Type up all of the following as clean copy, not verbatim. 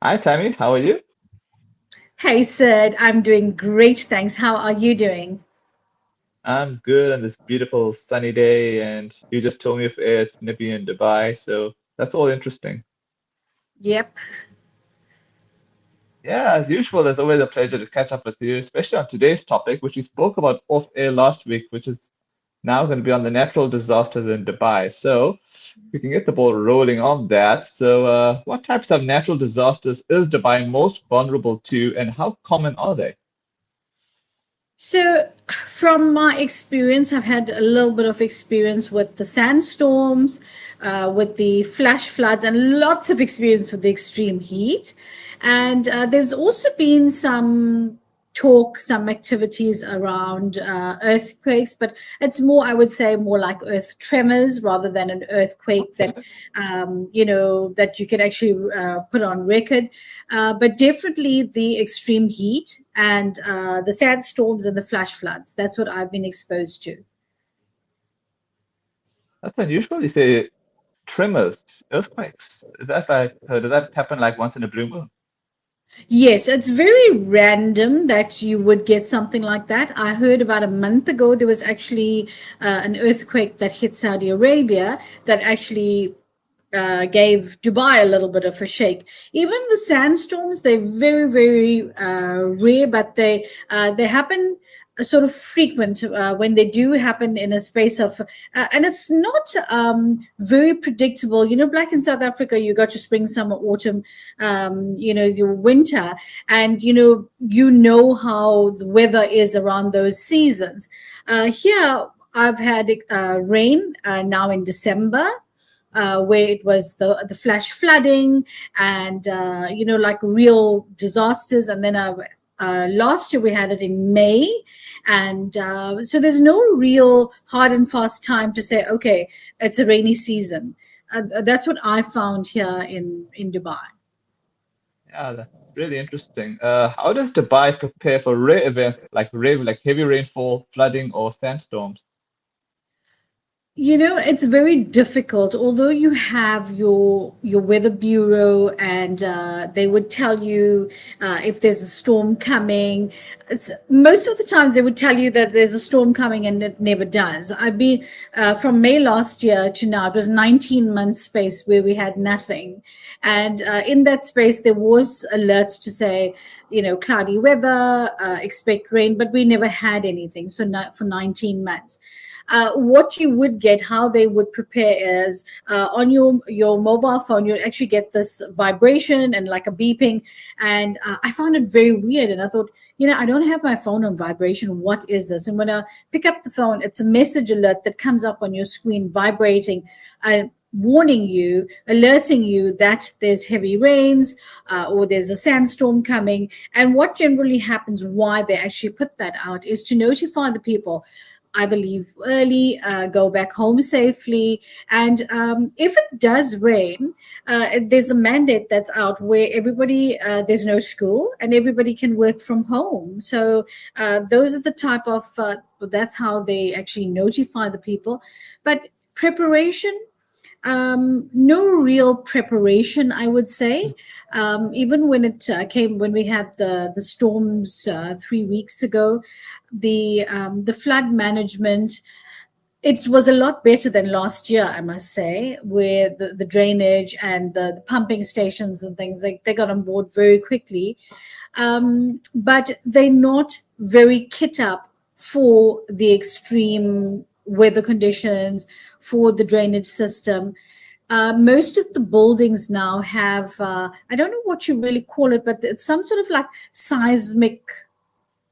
Hi, Tammy. How are you? Hey, Sid, I'm doing great, thanks. How are you doing? I'm good on this beautiful sunny day, and you just told me if it's gonna be in Dubai, so that's all interesting. Yep. Yeah, as usual, it's always a pleasure to catch up with you, especially on today's topic, which we spoke about off air last week, which is now going to be on the natural disasters in Dubai. So we can get the ball rolling on that. So, what types of natural disasters is Dubai most vulnerable to, and how common are they? So, from my experience, I've had a little bit of experience with the sandstorms, with the flash floods, and lots of experience with the extreme heat. And there's also been some talk, some activities around earthquakes, but it's more, I would say, more like earth tremors rather than an earthquake that, Okay. that you can actually put on record. But definitely the extreme heat and the sandstorms and the flash floods. That's what I've been exposed to. That's unusual. You say tremors, earthquakes. Is that like, does that happen like once in a blue moon? Yes, it's very random that you would get something like that. I heard about a month ago there was actually an earthquake that hit Saudi Arabia that actually gave Dubai a little bit of a shake. Even the sandstorms, they're very, very rare, but they happen sort of frequent when they do happen in a space of, and it's not very predictable. Like in South Africa, you got your spring, summer, autumn, your winter, and how the weather is around those seasons. Here, I've had rain now in December, where it was the flash flooding and like real disasters. And then last year we had it in May, and so there's no real hard and fast time to say, okay, it's a rainy season. That's what I found here in Dubai. Yeah, that's really interesting. How does Dubai prepare for rare events like heavy rainfall, flooding, or sandstorms? It's very difficult. Although you have your weather bureau, and they would tell you if there's a storm coming. Most of the times they would tell you that there's a storm coming, and it never does. I've been from May last year to now. It was 19 months space where we had nothing, and in that space there was alerts to say, cloudy weather, expect rain, but we never had anything. So not for 19 months. What you would get, how they would prepare is on your mobile phone, you'll actually get this vibration and like a beeping. And I found it very weird. And I thought, I don't have my phone on vibration. What is this? And when I pick up the phone, it's a message alert that comes up on your screen vibrating. Warning you, alerting you that there's heavy rains or there's a sandstorm coming. And what generally happens, why they actually put that out, is to notify the people either leave early, go back home safely. And if it does rain, there's a mandate that's out where everybody, there's no school and everybody can work from home. So those are the type of, that's how they actually notify the people. But preparation, no real preparation, I would say. Even when it came, when we had the storms 3 weeks ago, the flood management, it was a lot better than last year, I must say, where the drainage and the pumping stations and things, they got on board very quickly. But they're not very kit up for the extreme weather conditions, for the drainage system. Most of the buildings now have, I don't know what you really call it, but it's some sort of like seismic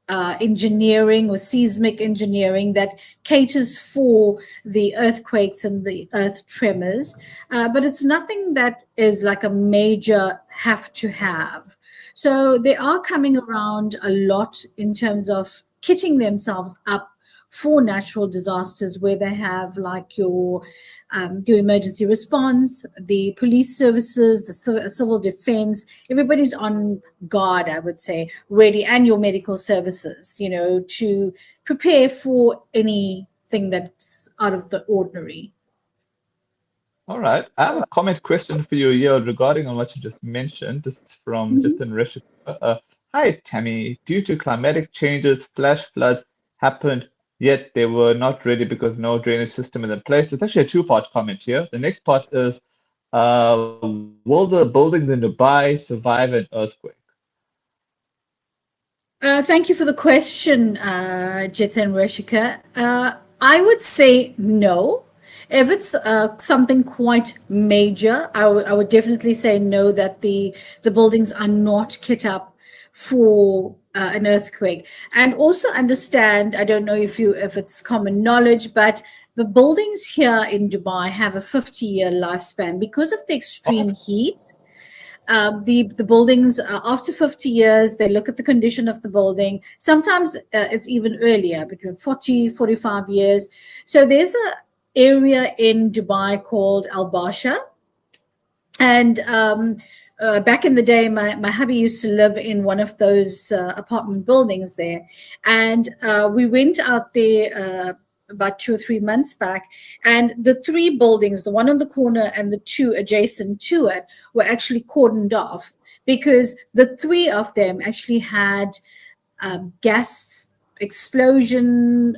engineering or seismic engineering that caters for the earthquakes and the earth tremors. But it's nothing that is like a major have to have. So they are coming around a lot in terms of kitting themselves up for natural disasters, where they have like your emergency response, the police services, the civil defense. Everybody's on guard, I would say, ready, and your medical services, to prepare for anything that's out of the ordinary. All right. I have a comment question for you here regarding on what you just mentioned. This is from Mhm. Jitin Rishik. Hi, Tammy. Due to climatic changes, flash floods happened, yet they were not ready because no drainage system is in place. It's actually a two-part comment here. The next part is, will the buildings in Dubai survive an earthquake? Thank you for the question, Jiten Rishika. I would say no. If it's something quite major, I would definitely say no, that the buildings are not kit up for an earthquake. And also understand, I don't know if it's common knowledge, but the buildings here in Dubai have a 50-year lifespan because of the Oh, extreme heat. The buildings, after 50 years, they look at the condition of the building. Sometimes it's even earlier, between 40 45 years. So there's a area in Dubai called Al Barsha, and back in the day, my hubby used to live in one of those apartment buildings there. And we went out there about 2 or 3 months back. And the three buildings, the one on the corner and the two adjacent to it, were actually cordoned off because the three of them actually had gas explosion,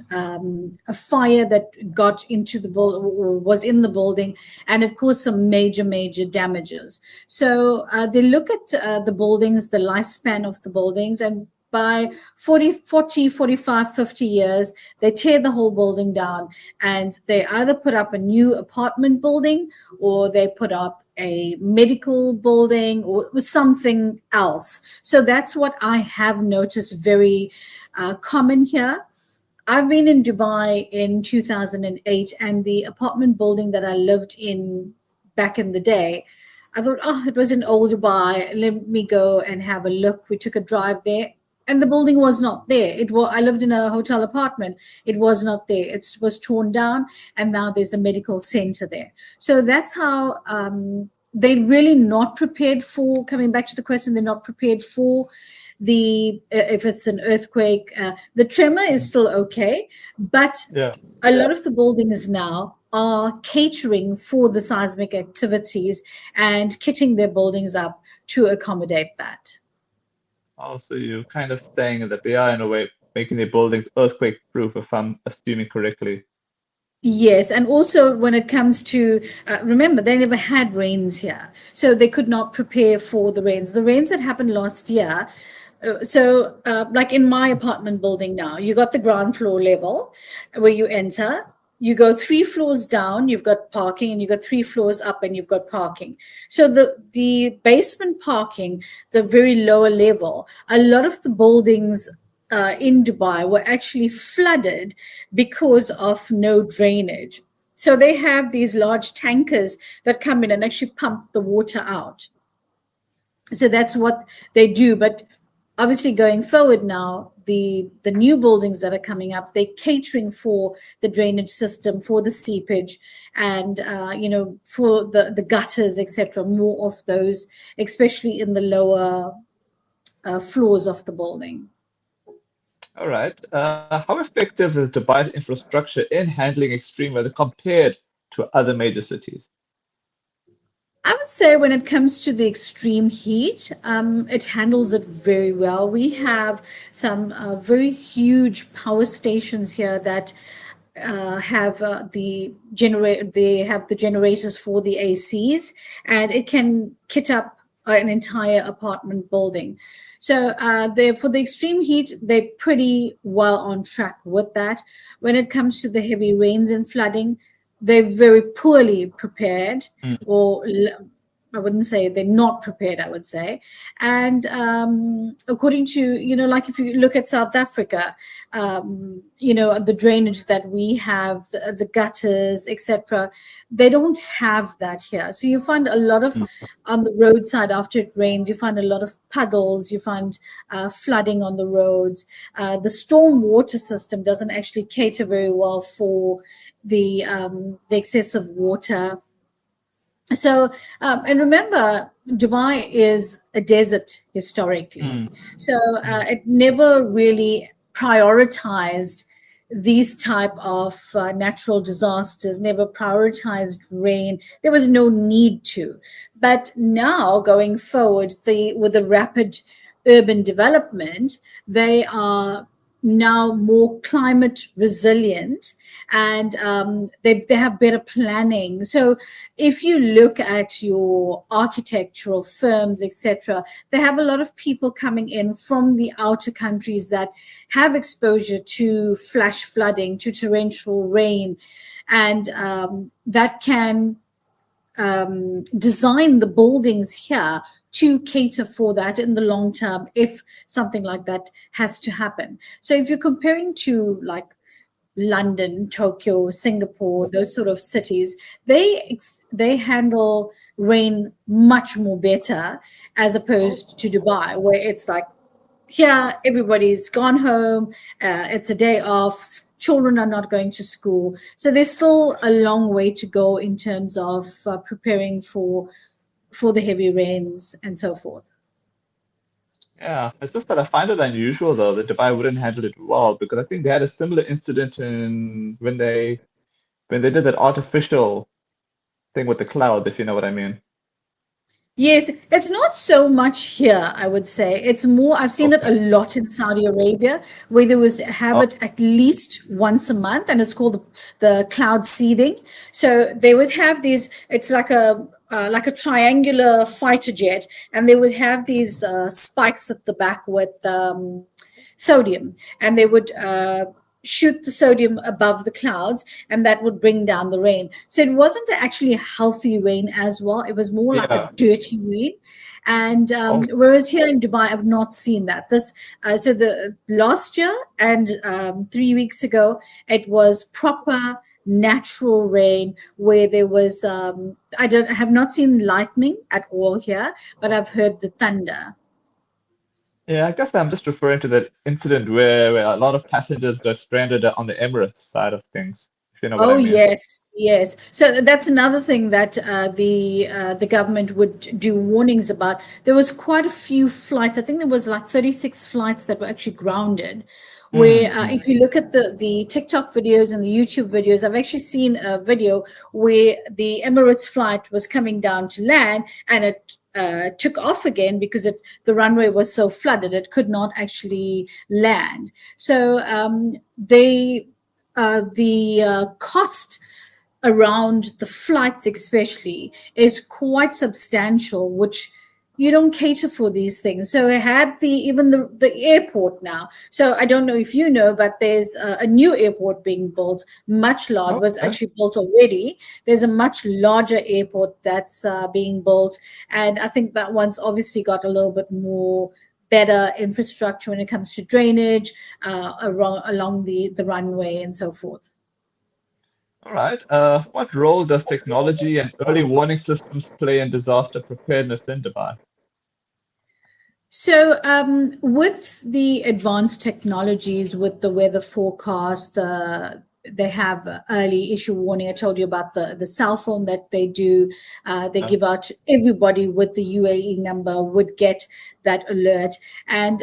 a fire that got into the building or was in the building, and it caused some major damages. So they look at the buildings, the lifespan of the buildings, and by 40 45 50 years, they tear the whole building down, and they either put up a new apartment building, or they put up a medical building, or something else. So that's what I have noticed very common here. I've been in Dubai in 2008, and the apartment building that I lived in back in the day, I thought, oh, it was in old Dubai. Let me go and have a look. We took a drive there, and the building was not there. It was, I lived in a hotel apartment. It was not there. It was torn down, and now there's a medical center there. So that's how they're really not prepared for. Coming back to the question, they're not prepared for the if it's an earthquake. The tremor is still okay, but yeah. a lot of the buildings now are catering for the seismic activities and kitting their buildings up to accommodate that. Also, you're kind of saying that they are, in a way, making their buildings earthquake-proof, if I'm assuming correctly. Yes, and also when it comes to, remember, they never had rains here, so they could not prepare for the rains. The rains that happened last year, like in my apartment building now, you got the ground floor level where you enter. You go 3 floors down, you've got parking, and you got 3 floors up, and you've got parking. So the basement parking, the very lower level, a lot of the buildings in Dubai were actually flooded because of no drainage. So they have these large tankers that come in and actually pump the water out. So that's what they do. But obviously, going forward now, the new buildings that are coming up, they're catering for the drainage system, for the seepage, and for the gutters, etc. More of those, especially in the lower floors of the building. All right. How effective is Dubai's infrastructure in handling extreme weather compared to other major cities? I would say when it comes to the extreme heat, it handles it very well. We have some very huge power stations here that have they have the generators for the ACs, and it can kit up an entire apartment building. So they for the extreme heat, they're pretty well on track with that. When it comes to the heavy rains and flooding, they're very poorly prepared, or I wouldn't say they're not prepared, I would say. And according to, like if you look at South Africa, the drainage that we have, the gutters, etc., they don't have that here. So you find a lot of, on the roadside after it rains, you find a lot of puddles, you find flooding on the roads. The storm water system doesn't actually cater very well for the excessive water. So, and remember, Dubai is a desert historically. Mm, So it never really prioritized these type of natural disasters, never prioritized rain. There was no need to. But now going forward, with the rapid urban development, they are now more climate resilient, and they have better planning. So if you look at your architectural firms, etc., they have a lot of people coming in from the outer countries that have exposure to flash flooding, to torrential rain, and that can design the buildings here to cater for that in the long term if something like that has to happen. So if you're comparing to like London, Tokyo, Singapore, those sort of cities, they handle rain much more better as Oh, opposed to Dubai, where it's like here everybody's gone home, it's a day off, children are not going to school, so there's still a long way to go in terms of preparing for the heavy rains and so forth. yeah. It's just that I find it unusual though that Dubai wouldn't handle it well because I think they had a similar incident in when they did that artificial thing with the cloud, if you know what I mean. Yes, it's not so much here, I would say. It's more, I've seen it a Okay. lot in Saudi Arabia, where they was have Oh, it at least once a month, and it's called the cloud seeding. So they would have these, it's like a triangular fighter jet, and they would have these spikes at the back with sodium, and they would shoot the sodium above the clouds, and that would bring down the rain. So it wasn't actually a healthy rain as well. It was more like a yeah. dirty rain. And Oh, whereas here in Dubai, I've not seen that. So the last year and 3 weeks ago, it was proper natural rain where there was I have not seen lightning at all here, but I've heard the thunder. yeah. I guess I'm just referring to that incident where a lot of passengers got stranded on the Emirates side of things, if you know what Oh I mean. yes, yes. So that's another thing that the government would do warnings about. There was quite a few flights. I think there was like 36 flights that were actually grounded. Where Mm. if you look at the TikTok videos and the YouTube videos, I've actually seen a video where the Emirates flight was coming down to land, and it took off again because the runway was so flooded it could not actually land. So the cost around the flights especially is quite substantial, which you don't cater for these things. So I had even the airport now. So I don't know if you know, but there's a new airport being built, much larger, was Okay. actually built already. There's a much larger airport that's being built, and I think that one's obviously got a little bit more better infrastructure when it comes to drainage along the runway and so forth. All right. What role does technology and early warning systems play in disaster preparedness in Dubai? So, with the advanced technologies, with the weather forecast, they have early issue warning. I told you about the cell phone that they do. They Yeah. give out to everybody with the UAE number would get that alert, and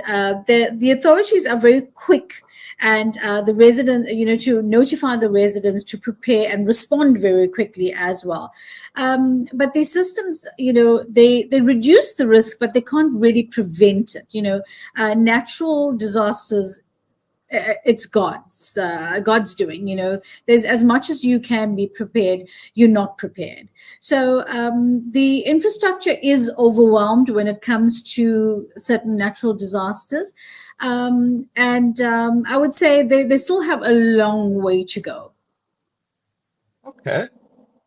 the authorities are very quick. And the resident, to notify the residents to prepare and respond very quickly as well. But these systems, they reduce the risk, but they can't really prevent it. Natural disasters, it's God's doing. There's as much as you can be prepared, you're not prepared. So the infrastructure is overwhelmed when it comes to certain natural disasters, and I would say they still have a long way to go. Okay.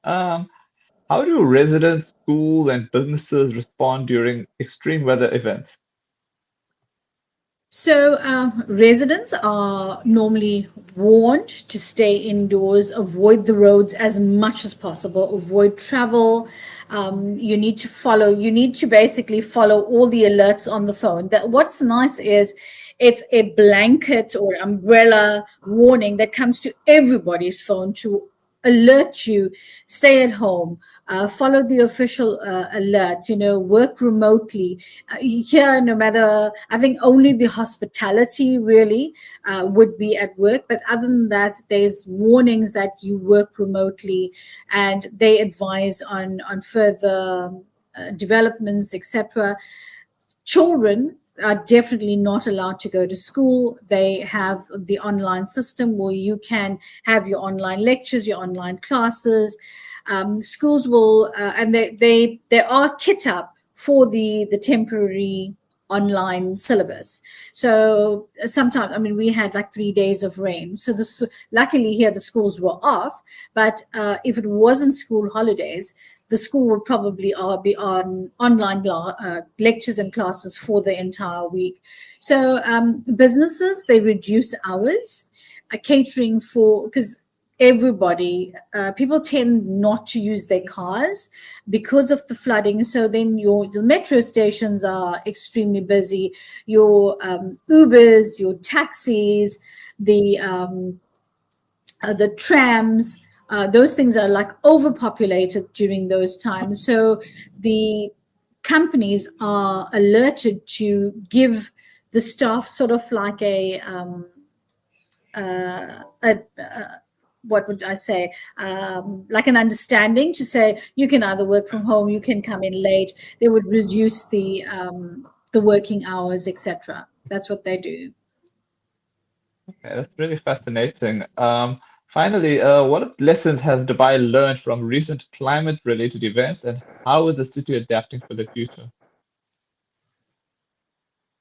Um, how do residents, schools, and businesses respond during extreme weather events? So, residents are normally warned to stay indoors, avoid the roads as much as possible, avoid travel. You need to basically follow all the alerts on the phone. That what's nice is it's a blanket or umbrella warning that comes to everybody's phone to alert you, stay at home, follow the official alerts, work remotely. Here, no matter, I think only the hospitality really would be at work. But other than that, there's warnings that you work remotely, and they advise on further developments, etc. Children are definitely not allowed to go to school. They have the online system where you can have your online lectures, your online classes. Schools will, and they are kit up for the temporary online syllabus. So sometimes, I mean, we had like 3 days of rain. So this, luckily here the schools were off. But if it wasn't school holidays, the school would probably be on online lectures and classes for the entire week. So businesses, they reduce hours, catering for, because everybody, people tend not to use their cars because of the flooding. So then the metro stations are extremely busy. Your Ubers, your taxis, the trams, those things are like overpopulated during those times. So the companies are alerted to give the staff sort of like what would I say, like an understanding to say you can either work from home, you can come in late. They would reduce the working hours, etc. That's what they do. Okay, that's really fascinating. Finally, what lessons has Dubai learned from recent climate-related events, and how is the city adapting for the future?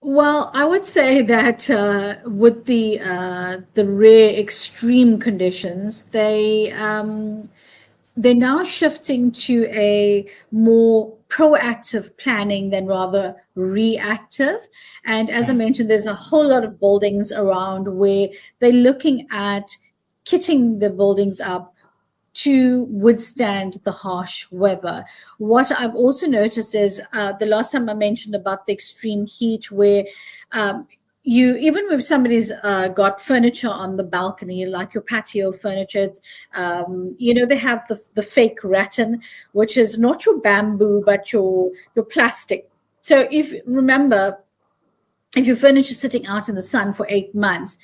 Well, I would say that with the rare extreme conditions, they're now shifting to a more proactive planning than rather reactive. And as I mentioned, there's a whole lot of buildings around where they're looking at kitting the buildings up to withstand the harsh weather. What I've also noticed is the last time I mentioned about the extreme heat, where you, even if somebody's got furniture on the balcony, like your patio furniture, it's, they have the fake rattan, which is not your bamboo but your plastic. So if your furniture is sitting out in the sun for 8 months,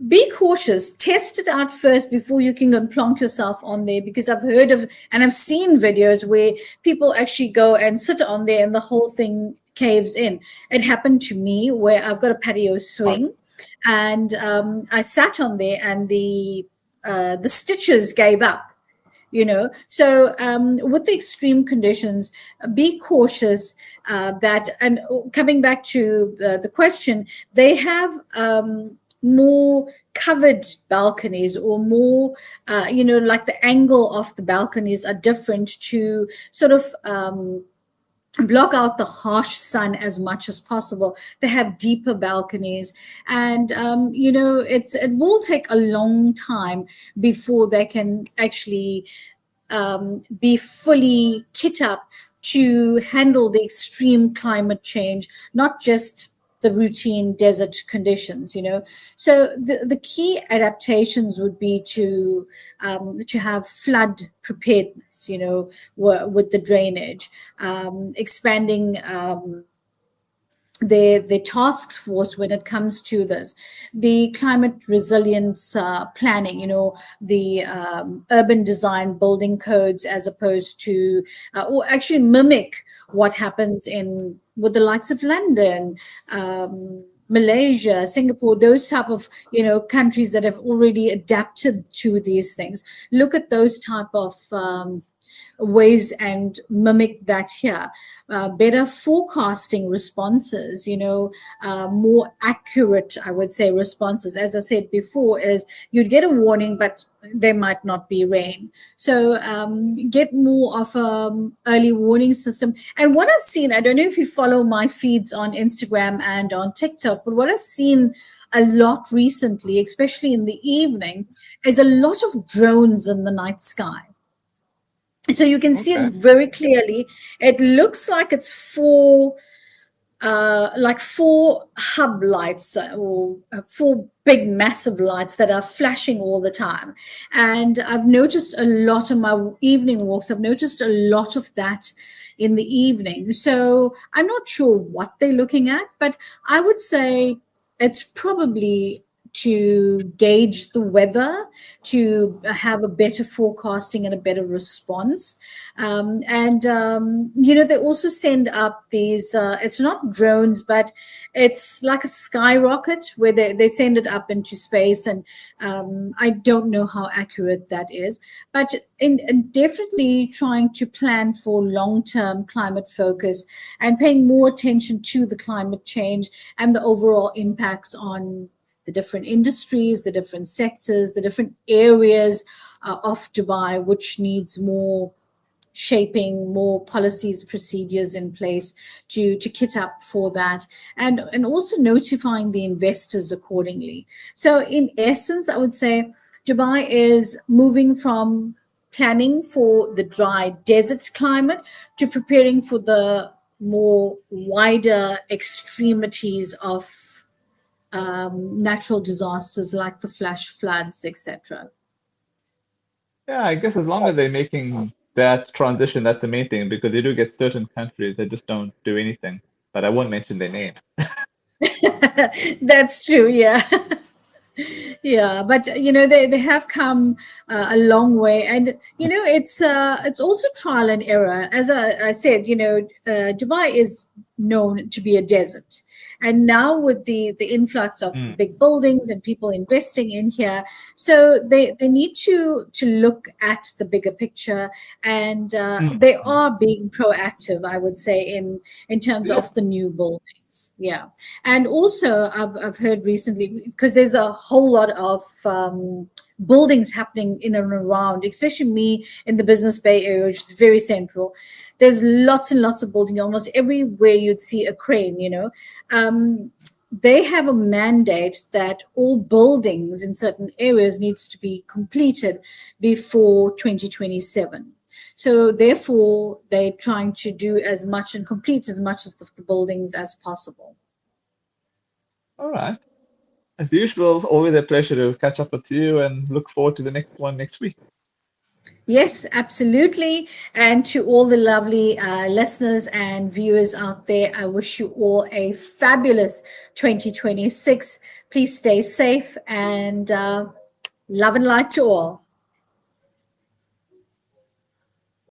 be cautious. Test it out first before you can go and plonk yourself on there, because I've heard of and I've seen videos where people actually go and sit on there and the whole thing caves in. It happened to me where I've got a patio swing, and I sat on there and the stitches gave up. So with the extreme conditions, be cautious that, and coming back to the question, they have more covered balconies, or more like the angle of the balconies are different to sort of block out the harsh sun as much as possible. They have deeper balconies, and it will take a long time before they can actually be fully kit up to handle the extreme climate change, not just the routine desert conditions. So the key adaptations would be to have flood preparedness, with the drainage, expanding the task force when it comes to this, the climate resilience planning, the urban design building codes, as opposed to or actually mimic what happens with the likes of London, Malaysia, Singapore, those type of countries that have already adapted to these things. Look at those type of ways and mimic that here. Better forecasting responses, more accurate, I would say, responses. As I said before, is you'd get a warning, but there might not be rain. So get more of a early warning system. And what I've seen, I don't know if you follow my feeds on Instagram and on TikTok, but what I've seen a lot recently, especially in the evening, is a lot of drones in the night sky. So you can see it very clearly. It looks like it's four like four hub lights, or four big massive lights that are flashing all the time. And I've noticed a lot on my evening walks, I've noticed a lot of that in the evening. So I'm not sure what they're looking at, but I would say it's probably to gauge the weather, to have a better forecasting and a better response. They also send up these, it's not drones, but it's like a skyrocket where they send it up into space. And I don't know how accurate that is, but in definitely trying to plan for long-term climate focus and paying more attention to the climate change and the overall impacts on the different industries, the different sectors, the different areas of Dubai, which needs more shaping, more policies, procedures in place to kit up for that, and also notifying the investors accordingly. So in essence, I would say Dubai is moving from planning for the dry desert climate to preparing for the more wider extremities of natural disasters like the flash floods, etc. Yeah, I guess as long as they're making that transition, that's the main thing, because you do get certain countries that just don't do anything. But I won't mention their names. That's true, yeah. Yeah, but they have come a long way, and it's also trial and error. As I said, Dubai is known to be a desert, and now with the influx of the Mm, big buildings and people investing in here, so they need to look at the bigger picture, and they mm. are being proactive, I would say, in terms Good. of the new buildings. Yeah. And also, I've heard recently, because there's a whole lot of buildings happening in and around, especially me in the Business Bay Area, which is very central. There's lots and lots of building. Almost everywhere you'd see a crane. They have a mandate that all buildings in certain areas needs to be completed before 2027. So therefore, they're trying to do as much and complete as much as the buildings as possible. All right. As usual, always a pleasure to catch up with you and look forward to the next one next week. Yes, absolutely. And to all the lovely listeners and viewers out there, I wish you all a fabulous 2026. Please stay safe, and love and light to all.